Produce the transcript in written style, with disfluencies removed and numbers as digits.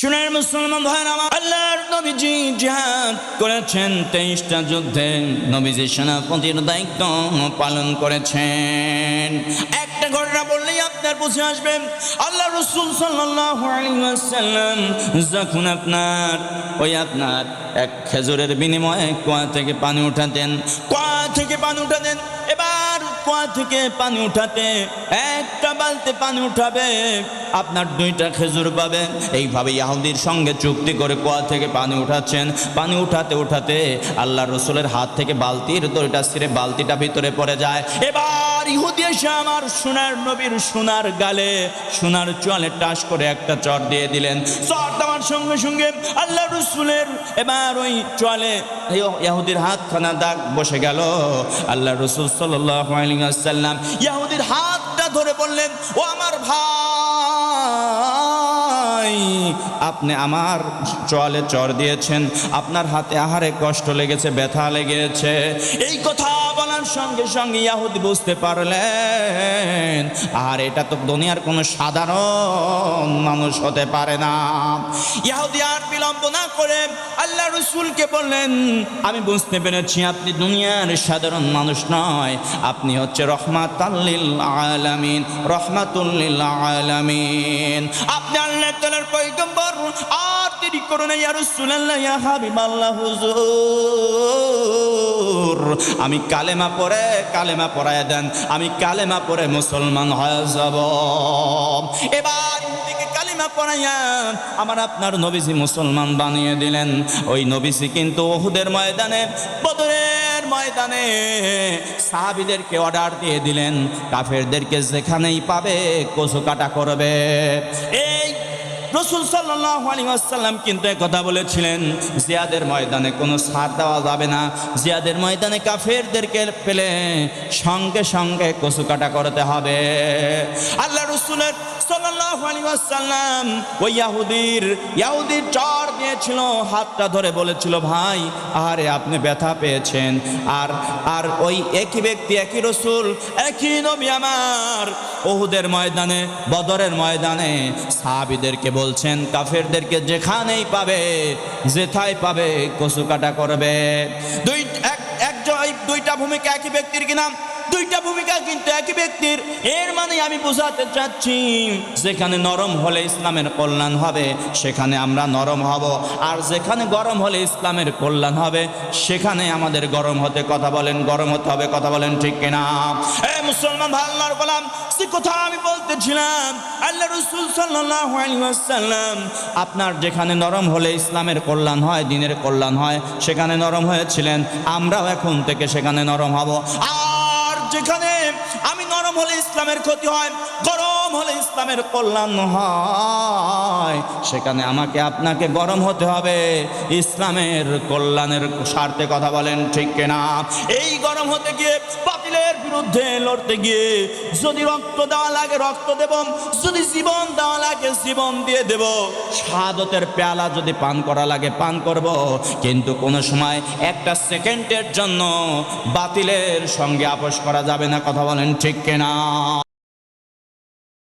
শুনের মুসলমান ভাইরা আমার, আল্লাহর নবীজি জিহাদ করেছেন 23টা যুদ্ধে। নবীজি সেনাপতির দায়িত্ব পালন করেছেন। একটা ঘটনা বললেই আপনার বুঝে আসবে, আল্লাহ রাসূল সাল্লাল্লাহু আলাইহি ওয়াসাল্লাম যখন আপনার এক খেজুরের বিনিময়ে কুয়া থেকে পানি উঠাতেন, এবার কুয়া থেকে পানি উঠাতে একটা বালতি পানি উঠাবে, আপনার 2টা খেজুর পাবে। এইভাবে ইহুদির সঙ্গে চুক্তি করে কুয়া থেকে পানি উঠাচ্ছেন। পানি উঠাতে আল্লাহ রসুলের হাত থেকে বালতির দড়িটা ছিঁড়ে বালতিটা ভিতরে পড়ে যায়। এবার ইহুদি এসে আমার সোনার নবীর সোনার গালে সোনার চোয়ালে টাস করে একটা চর দিয়ে দিলেন। চর দেওয়ার সঙ্গে সঙ্গে আল্লাহ রসুলের এবার ওই চোয়ালে ইহুদির হাতখানা দাগ বসে গেল। আল্লাহ রসুল সাল্লাল্লাহু আলাইহি ওয়াসাল্লাম ইহুদির হাতটা ধরে বললেন, ও আমার ভাই, আপনি আমার চোয়ালে চর দিয়েছেন, আপনার হাতে আহারে কষ্ট লেগেছে, ব্যথা লেগেছে। এই কথা বলার সঙ্গে সঙ্গে ইহুদি বুঝতে পারলেন, আর এটা তো দুনিয়ার কোনো সাধারণ মানুষ হতে পারে না। ইহুদি আর বিলম্ব না করে আল্লাহ রসুলকে বললেন, আমি বুঝতে পেরেছি আপনি দুনিয়ার সাধারণ মানুষ নয়, আপনি হচ্ছে রহমাতুল লিল আলামিন, রহমাতুল লিল আলামিন, আপনি আল্লাহ তাআলার পয়গম্বর। আর দেরি করো না ইয়া রাসূলুল্লাহ, ইয়া হাবিবাল্লাহ, হুজুর আমি কালেমা পড়ায় দেন, আমি কালেমা পড়ে মুসলমান হয়ে যাব। এবার কালেমা পড়াইয়া আমার আপনার নবীজি মুসলমান বানিয়ে দিলেন। ওই নবীজি কিন্তু উহুদের ময়দানে, বদরের ময়দানে সাহাবীদেরকে অর্ডার দিয়ে দিলেন, কাফেরদেরকে যেখানেই পাবে কচু কাটা করবে। এই রাসূল সাল্লাল্লাহু আলাইহি ওয়াসাল্লাম কিন্তু কথা বলেছিলেন, জিহাদের ময়দানে কোনো ছাড় দেওয়া যাবে না, জিহাদের ময়দানে কাফেরদেরকে পেলে সঙ্গে সঙ্গে কচু কাটা করতে হবে। আল্লাহ রাসূলের সাল্লাল্লাহু আলাইহি ওয়াসাল্লাম ওই ইহুদির চর দিয়েছিল, হাতটা ধরে বলেছিল, ভাই আরে আপনি ব্যথা পেয়েছেন। আর ওই একই ব্যক্তি, একই রাসূল, একই নবী আমার উহুদের ময়দানে, বদরের ময়দানে সাহাবীদেরকে বলছেন, কাফেরদেরকে যেখানেই পাবে, যেথায় পাবে কচু কাটা করবে। দুইটা ভূমিকা একই ব্যক্তির কিনা? দুইটা ভূমিকা কিন্তু একই ব্যক্তির। এর মানে আমি বোঝাতে চাচ্ছি, যেখানে নরম হলে ইসলামের কল্যাণ হবে সেখানে আমরা নরম হব, আর যেখানে গরম হলে ইসলামের কল্যাণ হবে সেখানে আমাদের গরম হতে হবে। কথা বলেন ঠিক কিনা? মুসলমান ভাই, আল্লাহর গোলাম, সে কথা আমি বলতেছিলাম, আল্লাহ রাসূল সাল্লাল্লাহু আলাইহি ওয়াসাল্লাম আপনার যেখানে নরম হলে ইসলামের কল্যাণ হয়, দ্বীনের কল্যাণ হয়, সেখানে নরম হয়েছিলেন। আমরাও এখন থেকে সেখানে নরম হব। আর যেখানে আমি নরম হলে ইসলামের ক্ষতি হয়, গরম হলে ইসলামের কল্যাণ হয়, সেখানে আমাকে আপনাকে গরম হতে হবে ইসলামের কল্যাণের স্বার্থে। কথা বলেন ঠিক কিনা? এই গরম হতে গিয়ে, বাতিলের বিরুদ্ধে লড়তে গিয়ে যদি রক্ত দেওয়া লাগে রক্ত দেব, যদি জীবন দেওয়া লাগে জীবন দিয়ে দেব, শাহাদতের পেয়ালা যদি পান করা লাগে পান করব, কিন্তু কোনো সময় একটা সেকেন্ডের জন্য বাতিলের সঙ্গে আপোষ করা যাবে না। কথা বলেন ঠিক কিনা?